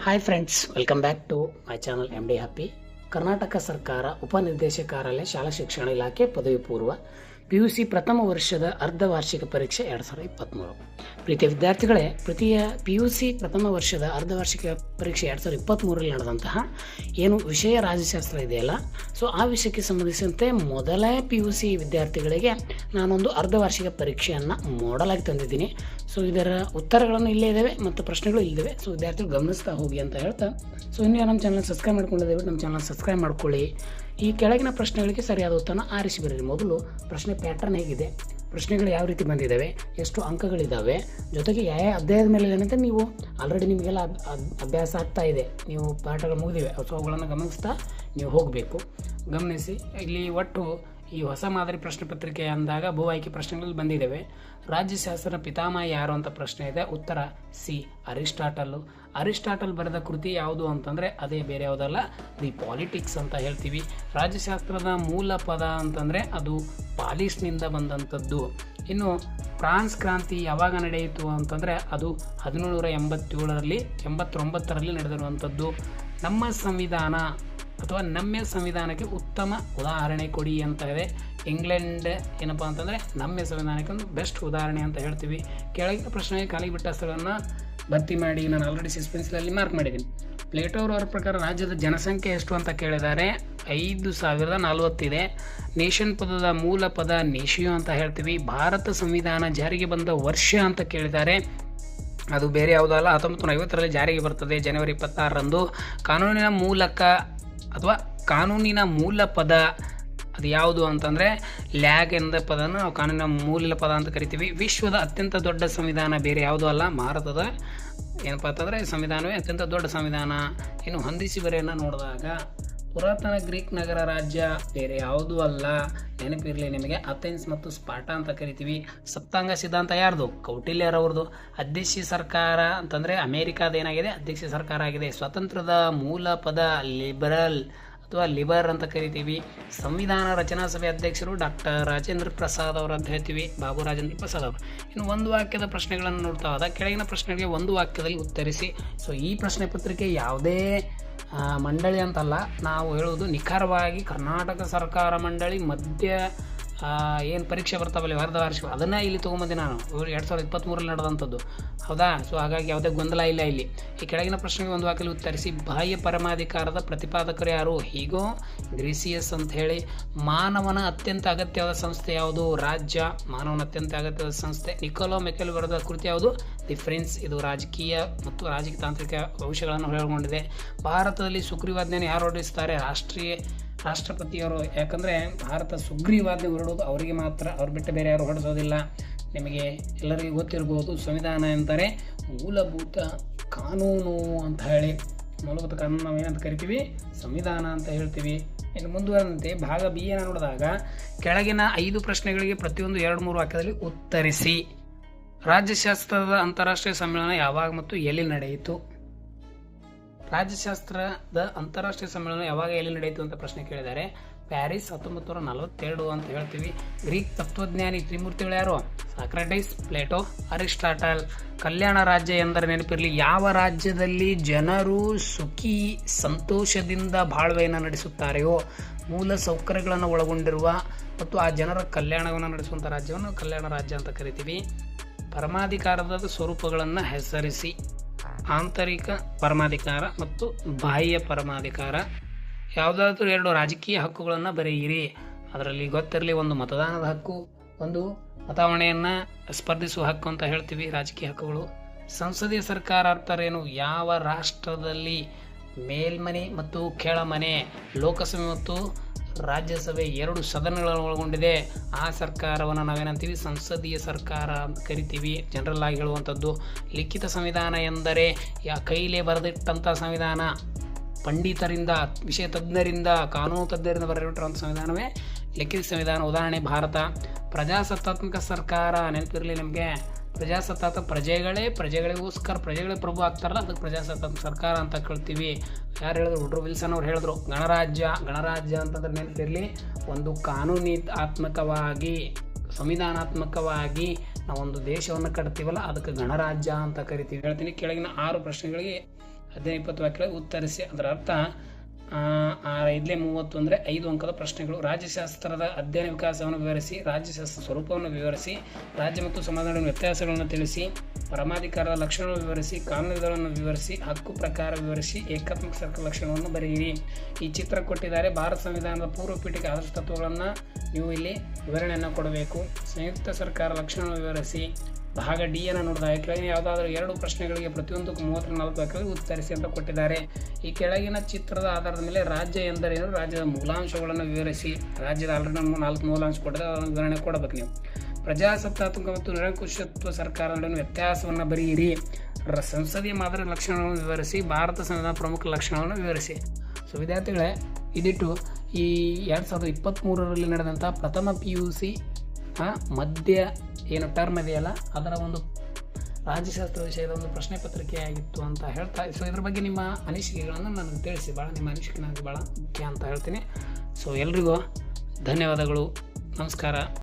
Hi friends, welcome back to my channel MD happy. Karnataka ಸರ್ಕಾರ ಉಪನಿರ್ದೇಶಕಾಲಯ ಶಾಲಾ ಶಿಕ್ಷಣ ಇಲಾಖೆ ಪದವಿ ಪೂರ್ವ PUC ಪ್ರಥಮ ವರ್ಷದ ಅರ್ಧವಾರ್ಷಿಕ ಪರೀಕ್ಷೆ 2023. ಪ್ರೀತಿಯ ವಿದ್ಯಾರ್ಥಿಗಳೇ, PUC ಪ್ರಥಮ ವರ್ಷದ ಅರ್ಧವಾರ್ಷಿಕ ಪರೀಕ್ಷೆ 2023ರಲ್ಲಿ ನಡೆದಂತಹ ಏನು ವಿಷಯ ರಾಜ್ಯಶಾಸ್ತ್ರ ಇದೆಯಲ್ಲ, ಸೊ ಆ ವಿಷಯಕ್ಕೆ ಸಂಬಂಧಿಸಿದಂತೆ ಮೊದಲ PUC ವಿದ್ಯಾರ್ಥಿಗಳಿಗೆ ನಾನೊಂದು ಅರ್ಧವಾರ್ಷಿಕ ಪರೀಕ್ಷೆಯನ್ನು ಮಾಡಲಾಗಿ ತಂದಿದ್ದೀನಿ. ಸೊ ಇದರ ಉತ್ತರಗಳನ್ನು ಇಲ್ಲೇ ಇದ್ದಾವೆ ಮತ್ತು ಪ್ರಶ್ನೆಗಳು ಇಲ್ಲಿವೆ. ಸೊ ವಿದ್ಯಾರ್ಥಿಗಳು ಗಮನಿಸ್ತಾ ಹೋಗಿ ಅಂತ ಹೇಳ್ತಾ, ಸೊ ಇನ್ನೂ ನಮ್ಮ ಚಾನಲ್ ಸಬ್ಸ್ಕ್ರೈಬ್ ಮಾಡ್ಕೊಂಡಿದ್ದೇವೆ, ನಮ್ಮ ಚಾನಲ್ ಸಬ್ಸ್ಕ್ರೈಬ್ ಮಾಡ್ಕೊಳ್ಳಿ. ಈ ಕೆಳಗಿನ ಪ್ರಶ್ನೆಗಳಿಗೆ ಸರಿಯಾದ ಉತ್ತರನ ಆರಿಸಿ ಬರೀರಿ. ಮೊದಲು ಪ್ರಶ್ನೆ ಪ್ಯಾಟರ್ನ್ ಹೇಗಿದೆ, ಪ್ರಶ್ನೆಗಳು ಯಾವ ರೀತಿ ಬಂದಿದ್ದಾವೆ, ಎಷ್ಟು ಅಂಕಗಳಿದ್ದಾವೆ, ಜೊತೆಗೆ ಯಾವ ಅಧ್ಯಾಯದ ಮೇಲೆ ಏನಂತ ನೀವು ಆಲ್ರೆಡಿ ನಿಮಗೆಲ್ಲ ಅಭ್ಯಾಸ ಆಗ್ತಾ ಇದೆ, ನೀವು ಪಾಠಗಳು ಮುಗಿದಿವೆ, ಸೊ ಅವುಗಳನ್ನು ಗಮನಿಸ್ತಾ ನೀವು ಹೋಗಬೇಕು. ಗಮನಿಸಿ, ಇಲ್ಲಿ ಒಟ್ಟು ಈ ಹೊಸ ಮಾದರಿ ಪ್ರಶ್ನೆ ಪತ್ರಿಕೆ ಅಂದಾಗ ಭೂ ಆಯ್ಕೆ ಪ್ರಶ್ನೆಗಳಲ್ಲಿ ಬಂದಿದ್ದಾವೆ. ರಾಜ್ಯಶಾಸ್ತ್ರ ಪಿತಾಮಹ ಯಾರು ಅಂತ ಪ್ರಶ್ನೆ ಇದೆ. ಉತ್ತರ ಸಿ, ಅರಿಸ್ಟಾಟಲ್ ಬರೆದ ಕೃತಿ ಯಾವುದು ಅಂತಂದರೆ ಅದೇ ಬೇರೆ ಯಾವುದಲ್ಲ, ದಿ ಪಾಲಿಟಿಕ್ಸ್ ಅಂತ ಹೇಳ್ತೀವಿ. ರಾಜ್ಯಶಾಸ್ತ್ರದ ಮೂಲ ಪದ ಅಂತಂದರೆ ಅದು ಪಾಲಿಸ್ನಿಂದ ಬಂದಂಥದ್ದು. ಇನ್ನು ಫ್ರಾನ್ಸ್ ಕ್ರಾಂತಿ ಯಾವಾಗ ನಡೆಯಿತು ಅಂತಂದರೆ ಅದು 1789ರಲ್ಲಿ ನಡೆದಿರುವಂಥದ್ದು. ನಮ್ಮ ಸಂವಿಧಾನ ಅಥವಾ ನಮ್ಮ ಸಂವಿಧಾನಕ್ಕೆ ಉತ್ತಮ ಉದಾಹರಣೆ ಕೊಡಿ ಅಂತ ಇದೆ. ಇಂಗ್ಲೆಂಡ್ ಏನಪ್ಪ ಅಂತಂದರೆ ನಮ್ಮ ಸಂವಿಧಾನಕ್ಕೆ ಒಂದು ಬೆಸ್ಟ್ ಉದಾಹರಣೆ ಅಂತ ಹೇಳ್ತೀವಿ. ಕೆಳಗಿನ ಪ್ರಶ್ನೆಗೆ ಖಾಲಿ ಬಿಟ್ಟ ಸ್ಥಳವನ್ನು ಭರ್ತಿ ಮಾಡಿ. ನಾನು ಆಲ್ರೆಡಿ ಸಸ್ಪೆನ್ಸ್ನಲ್ಲಿ ಮಾರ್ಕ್ ಮಾಡಿದ್ದೀನಿ. ಪ್ಲೇಟೋ ಅವರ ಪ್ರಕಾರ ರಾಜ್ಯದ ಜನಸಂಖ್ಯೆ ಎಷ್ಟು ಅಂತ ಕೇಳಿದ್ದಾರೆ. 5040 ಇದೆ. ನೇಷನ್ ಪದದ ಮೂಲ ಪದ ನೇಷಿಯೋ ಅಂತ ಹೇಳ್ತೀವಿ. ಭಾರತ ಸಂವಿಧಾನ ಜಾರಿಗೆ ಬಂದ ವರ್ಷ ಅಂತ ಕೇಳಿದ್ದಾರೆ. ಅದು ಬೇರೆ ಯಾವುದಲ್ಲ, 1950ರಲ್ಲಿ ಜಾರಿಗೆ ಬರ್ತದೆ, ಜನವರಿ 26ರಂದು. ಕಾನೂನಿನ ಮೂಲಕ ಅಥವಾ ಕಾನೂನಿನ ಮೂಲ ಪದ ಅದು ಯಾವುದು ಅಂತಂದರೆ ಲ್ಯಾಗ್ ಎಂದ ಪದನ ನಾವು ಕಾನೂನಿನ ಮೂಲ ಪದ ಅಂತ ಕರಿತೀವಿ. ವಿಶ್ವದ ಅತ್ಯಂತ ದೊಡ್ಡ ಸಂವಿಧಾನ ಬೇರೆ ಯಾವುದೂ ಅಲ್ಲ, ಭಾರತದ ಏನಪ್ಪ ಅಂತಂದರೆ ಸಂವಿಧಾನವೇ ಅತ್ಯಂತ ದೊಡ್ಡ ಸಂವಿಧಾನ. ಇನ್ನು ಹೊಂದಿಸಿ ಬರೆಯನ್ನು ನೋಡಿದಾಗ ಪುರಾತನ ಗ್ರೀಕ್ ನಗರ ರಾಜ್ಯ ಬೇರೆ ಯಾವುದೂ ಅಲ್ಲ, ನೆನಪಿರಲಿ ನಿಮಗೆ, ಅಥೆನ್ಸ್ ಮತ್ತು ಸ್ಪಾರ್ಟಾ ಅಂತ ಕರಿತೀವಿ. ಸಪ್ತಾಂಗ ಸಿದ್ಧಾಂತ ಯಾರ್ದು? ಕೌಟಿಲ್ಯರವ್ರದ್ದು. ಅಧ್ಯಕ್ಷ ಸರ್ಕಾರ ಅಂತಂದರೆ ಅಮೇರಿಕಾದ ಏನಾಗಿದೆ, ಅಧ್ಯಕ್ಷ ಸರ್ಕಾರ ಆಗಿದೆ. ಸ್ವಾತಂತ್ರ್ಯದ ಮೂಲ ಪದ ಲಿಬರಲ್ ಅಥವಾ ಲಿಬರ್ ಅಂತ ಕರಿತೀವಿ. ಸಂವಿಧಾನ ರಚನಾ ಸಭೆ ಅಧ್ಯಕ್ಷರು ಡಾಕ್ಟರ್ ರಾಜೇಂದ್ರ ಪ್ರಸಾದ್ ಅವರು ಅಂತ ಹೇಳ್ತೀವಿ, ಬಾಬು ರಾಜೇಂದ್ರ ಪ್ರಸಾದ್ ಅವರು. ಇನ್ನು ಒಂದು ವಾಕ್ಯದ ಪ್ರಶ್ನೆಗಳನ್ನು ನೋಡ್ತಾ ಹೋದ ಕೆಳಗಿನ ಪ್ರಶ್ನೆಗಳಿಗೆ ಒಂದು ವಾಕ್ಯದಲ್ಲಿ ಉತ್ತರಿಸಿ. ಸೊ ಈ ಪ್ರಶ್ನೆ ಪತ್ರಿಕೆ ಯಾವುದೇ ಮಂಡಳಿ ಅಂತಲ್ಲ, ನಾವು ಹೇಳುವುದು ನಿಖರವಾಗಿ ಕರ್ನಾಟಕ ಸರ್ಕಾರ ಮಂಡಳಿ ಮಧ್ಯ ಏನು ಪರೀಕ್ಷೆ ಬರ್ತಾವಲ್ಲ ಅರ್ಧವಾರ್ಷಿಕ, ಅದನ್ನು ಇಲ್ಲಿ ತೊಗೊಂಬಂದೆ ನಾನು. 2023ರಲ್ಲಿ ನಡೆದಂಥದ್ದು, ಹೌದಾ? ಸೊ ಹಾಗಾಗಿ ಯಾವುದೇ ಗೊಂದಲ ಇಲ್ಲ ಇಲ್ಲಿ. ಈ ಕೆಳಗಿನ ಪ್ರಶ್ನೆಗೆ ಒಂದು ವಾಕ್ಯದಲ್ಲಿ ಉತ್ತರಿಸಿ. ಬಾಹ್ಯ ಪರಮಾಧಿಕಾರದ ಪ್ರತಿಪಾದಕರು ಯಾರು? ಹೀಗೋ ಗ್ರೀಸಿಯಸ್ ಅಂತ ಹೇಳಿ. ಮಾನವನ ಅತ್ಯಂತ ಅಗತ್ಯವಾದ ಸಂಸ್ಥೆ ಯಾವುದು? ರಾಜ್ಯ. ಮಾನವನ ಅತ್ಯಂತ ಅಗತ್ಯವಾದ ಸಂಸ್ಥೆ. ನಿಕೋಲೋ ಮೆಕೆಲ್ ಬರೆದ ಕೃತಿ ಯಾವುದು? The French. ಇದು ರಾಜಕೀಯ ಮತ್ತು ರಾಜಕೀಯ ತಾಂತ್ರಿಕ ಭವಿಷ್ಯಗಳನ್ನು ಒಳಗೊಂಡಿದೆ. ಭಾರತದಲ್ಲಿ ಸುಗ್ರೀವಾಜ್ಞೆಯನ್ನು ಯಾರು ಹೊರಡಿಸ್ತಾರೆ? ರಾಷ್ಟ್ರಪತಿಯವರು. ಯಾಕಂದರೆ ಭಾರತ ಸುಗ್ರೀವಾಜ್ಞೆ ಹೊರಡೋದು ಅವರಿಗೆ ಮಾತ್ರ, ಅವ್ರು ಬಿಟ್ಟು ಬೇರೆ ಯಾರು ಹೊರಡಿಸೋದಿಲ್ಲ. ನಿಮಗೆ ಎಲ್ಲರಿಗೂ ಗೊತ್ತಿರ್ಬೋದು, ಸಂವಿಧಾನ ಎಂದರೆ ಮೂಲಭೂತ ಕಾನೂನು ಅಂತ ಹೇಳಿ. ಮೂಲಭೂತ ಕಾನೂನು ನಾವು ಏನಂತ ಕರಿತೀವಿ? ಸಂವಿಧಾನ ಅಂತ ಹೇಳ್ತೀವಿ. ಇನ್ನು ಮುಂದುವರೆದಂತೆ ಭಾಗ B ಅನ್ನು ನೋಡಿದಾಗ ಕೆಳಗಿನ 5 ಪ್ರಶ್ನೆಗಳಿಗೆ ಪ್ರತಿಯೊಂದು 2-3 ವಾಕ್ಯದಲ್ಲಿ ಉತ್ತರಿಸಿ. ರಾಜ್ಯಶಾಸ್ತ್ರದ ಅಂತಾರಾಷ್ಟ್ರೀಯ ಸಮ್ಮೇಳನ ಯಾವಾಗ ಮತ್ತು ಎಲ್ಲಿ ನಡೆಯಿತು? ರಾಜ್ಯಶಾಸ್ತ್ರದ ಅಂತಾರಾಷ್ಟ್ರೀಯ ಸಮ್ಮೇಳನ ಯಾವಾಗ ಎಲ್ಲಿ ನಡೆಯಿತು ಅಂತ ಪ್ರಶ್ನೆ ಕೇಳಿದ್ದಾರೆ. ಪ್ಯಾರಿಸ್ 1942 ಅಂತ ಹೇಳ್ತೀವಿ. ಗ್ರೀಕ್ ತತ್ವಜ್ಞಾನಿ ತ್ರಿಮೂರ್ತಿಗಳು ಯಾರು? ಸಾಕ್ರಟೈಸ್, ಪ್ಲೇಟೋ, ಅರಿಸ್ಟಾಟಲ್. ಕಲ್ಯಾಣ ರಾಜ್ಯ ಎಂದರೆ ನೆನಪಿರಲಿ, ಯಾವ ರಾಜ್ಯದಲ್ಲಿ ಜನರು ಸುಖಿ ಸಂತೋಷದಿಂದ ಬಾಳ್ವೆಯನ್ನು ನಡೆಸುತ್ತಾರೆಯೋ, ಮೂಲ ಸೌಕರ್ಯಗಳನ್ನು ಒಳಗೊಂಡಿರುವ ಮತ್ತು ಆ ಜನರ ಕಲ್ಯಾಣವನ್ನು ನಡೆಸುವಂಥ ರಾಜ್ಯವನ್ನು ಕಲ್ಯಾಣ ರಾಜ್ಯ ಅಂತ ಕರಿತೀವಿ. ಪರಮಾಧಿಕಾರದ ಸ್ವರೂಪಗಳನ್ನು ಹೆಸರಿಸಿ. ಆಂತರಿಕ ಪರಮಾಧಿಕಾರ ಮತ್ತು ಬಾಹ್ಯ ಪರಮಾಧಿಕಾರ. ಯಾವುದಾದ್ರೂ 2 ರಾಜಕೀಯ ಹಕ್ಕುಗಳನ್ನು ಬರೆಯಿರಿ. ಅದರಲ್ಲಿ ಗೊತ್ತಿರಲಿ, ಒಂದು ಮತದಾನದ ಹಕ್ಕು, ಒಂದು ಮತದಾವಣೆಯನ್ನು ಸ್ಪರ್ಧಿಸುವ ಹಕ್ಕು ಅಂತ ಹೇಳ್ತೀವಿ, ರಾಜಕೀಯ ಹಕ್ಕುಗಳು. ಸಂಸದೀಯ ಸರ್ಕಾರ ಅರ್ಥರೇನು? ಯಾವ ರಾಷ್ಟ್ರದಲ್ಲಿ ಮೇಲ್ಮನೆ ಮತ್ತು ಕೆಳಮನೆ, ಲೋಕಸಭೆ ಮತ್ತು ರಾಜ್ಯಸಭೆ 2 ಸದನಗಳನ್ನು ಒಳಗೊಂಡಿದೆ, ಆ ಸರ್ಕಾರವನ್ನು ನಾವೇನಂತೀವಿ? ಸಂಸದೀಯ ಸರ್ಕಾರ ಅಂತ ಕರಿತೀವಿ, ಜನರಲ್ ಆಗಿ ಹೇಳುವಂಥದ್ದು. ಲಿಖಿತ ಸಂವಿಧಾನ ಎಂದರೆ ಕೈಲೇ ಬರೆದಿಟ್ಟಂಥ ಸಂವಿಧಾನ, ಪಂಡಿತರಿಂದ, ವಿಷಯ ತಜ್ಞರಿಂದ, ಕಾನೂನು ತಜ್ಞರಿಂದ ಬರೆದಿಟ್ಟಿರುವಂಥ ಸಂವಿಧಾನವೇ ಲಿಖಿತ ಸಂವಿಧಾನ. ಉದಾಹರಣೆ ಭಾರತ. ಪ್ರಜಾಸತ್ತಾತ್ಮಕ ಸರ್ಕಾರ ನೆನಪಿರಲಿ ನಿಮಗೆ, ಪ್ರಜಾಸತ್ತಾತ್ಮಕ ಪ್ರಜೆಗಳಿಗೋಸ್ಕರ ಪ್ರಜೆಗಳೇ ಪ್ರಭು ಆಗ್ತಾರಲ್ಲ, ಅದಕ್ಕೆ ಪ್ರಜಾಸತ್ತಾತ್ಮಕ ಸರ್ಕಾರ ಅಂತ ಕೇಳ್ತೀವಿ. ಯಾರು ಹೇಳಿದ್ರು? ವುಡ್ರೋ ವಿಲ್ಸನ್ ಅವ್ರು ಹೇಳಿದ್ರು. ಗಣರಾಜ್ಯ ಅಂತಂದ್ರೆ ನೆನಪಿರಲಿ, ಒಂದು ಕಾನೂನಾತ್ಮಕವಾಗಿ ಸಂವಿಧಾನಾತ್ಮಕವಾಗಿ ನಾವೊಂದು ದೇಶವನ್ನು ಕಟ್ತೀವಲ್ಲ, ಅದಕ್ಕೆ ಗಣರಾಜ್ಯ ಅಂತ ಕರಿತೀವಿ. ಹೇಳ್ತೀನಿ, ಕೆಳಗಿನ 6 ಪ್ರಶ್ನೆಗಳಿಗೆ 15-20 ವಾಕ್ಯಗಳಿಗೆ ಉತ್ತರಿಸಿ. ಅದರ ಅರ್ಥ 5-30 ಅಂದರೆ 5 ಅಂಕದ ಪ್ರಶ್ನೆಗಳು. ರಾಜ್ಯಶಾಸ್ತ್ರದ ಅಧ್ಯಯನ ವಿಕಾಸವನ್ನು ವಿವರಿಸಿ, ರಾಜ್ಯಶಾಸ್ತ್ರ ಸ್ವರೂಪವನ್ನು ವಿವರಿಸಿ, ರಾಜ್ಯ ಮತ್ತು ಸಮಾಜದ ವ್ಯತ್ಯಾಸಗಳನ್ನು ತಿಳಿಸಿ, ಪರಮಾಧಿಕಾರದ ಲಕ್ಷಣಗಳನ್ನು ವಿವರಿಸಿ, ಕಾನೂನುಗಳನ್ನು ವಿವರಿಸಿ, ಹಕ್ಕು ಪ್ರಕಾರ ವಿವರಿಸಿ, ಏಕಾತ್ಮಕ ಸರ್ಕಾರ ಲಕ್ಷಣವನ್ನು ಬರೆಯಿರಿ. ಈ ಚಿತ್ರ ಕೊಟ್ಟಿದ್ದಾರೆ. ಭಾರತ ಸಂವಿಧಾನದ ಪೂರ್ವ ಪೀಠಿಕೆ ಆದರ್ಶ ತತ್ವಗಳನ್ನು ನೀವು ಇಲ್ಲಿ ವಿವರಣೆಯನ್ನು ಕೊಡಬೇಕು. ಸಂಯುಕ್ತ ಸರ್ಕಾರ ಲಕ್ಷಣವನ್ನು ವಿವರಿಸಿ. ಭಾಗ ಡಿ ಅನ್ನು ನೋಡಿದಾಗ ಕೆಳಗಿನ ಯಾವುದಾದ್ರೂ 2 ಪ್ರಶ್ನೆಗಳಿಗೆ ಪ್ರತಿಯೊಂದಕ್ಕೂ 30-40 ವಾಕ್ಯಗಳಿಗೆ ಉತ್ತರಿಸಿ ಅಂತ ಕೊಟ್ಟಿದ್ದಾರೆ. ಈ ಕೆಳಗಿನ ಚಿತ್ರದ ಆಧಾರದ ಮೇಲೆ ರಾಜ್ಯ ಎಂದರೇನು, ರಾಜ್ಯದ ಮೂಲಾಂಶಗಳನ್ನು ವಿವರಿಸಿ. ರಾಜ್ಯದ ಆಲ್ರೆಡಿ 4 ಮೂಲಾಂಶ ಕೊಟ್ಟಿದೆ, ಅದನ್ನು ವಿವರಣೆ ಕೊಡಬೇಕು ನೀವು. ಪ್ರಜಾಸತ್ತಾತ್ಮಕ ಮತ್ತು ನಿರಂಕುಶತ್ವ ಸರ್ಕಾರ ನಡುವಿನ ವ್ಯತ್ಯಾಸವನ್ನು ಬರೆಯಿರಿ. ಸಂಸದೀಯ ಮಾದರಿ ಲಕ್ಷಣಗಳನ್ನು ವಿವರಿಸಿ. ಭಾರತ ಸಂವಿಧಾನ ಪ್ರಮುಖ ಲಕ್ಷಣಗಳನ್ನು ವಿವರಿಸಿ. ಸೊ ವಿದ್ಯಾರ್ಥಿಗಳೇ, ಇದಿಟ್ಟು ಈ 2023ರಲ್ಲಿ ನಡೆದಂಥ ಪ್ರಥಮ PUC ಮಧ್ಯ ಏನು ಟರ್ಮ್ ಇದೆಯಲ್ಲ ಅದರ ಒಂದು ರಾಜ್ಯಶಾಸ್ತ್ರ ವಿಷಯದ ಒಂದು ಪ್ರಶ್ನೆ ಪತ್ರಿಕೆಯಾಗಿತ್ತು ಅಂತ ಹೇಳ್ತಾ. ಸೊ ಇದ್ರ ಬಗ್ಗೆ ನಿಮ್ಮ ಅನಿಸಿಕೆಗಳನ್ನು ನನಗೆ ತಿಳಿಸಿ. ನಿಮ್ಮ ಅನಿಸಿಕೆ ನನಗೆ ಭಾಳ ಮುಖ್ಯ ಅಂತ ಹೇಳ್ತೀನಿ. ಸೊ ಎಲ್ರಿಗೂ ಧನ್ಯವಾದಗಳು. ನಮಸ್ಕಾರ.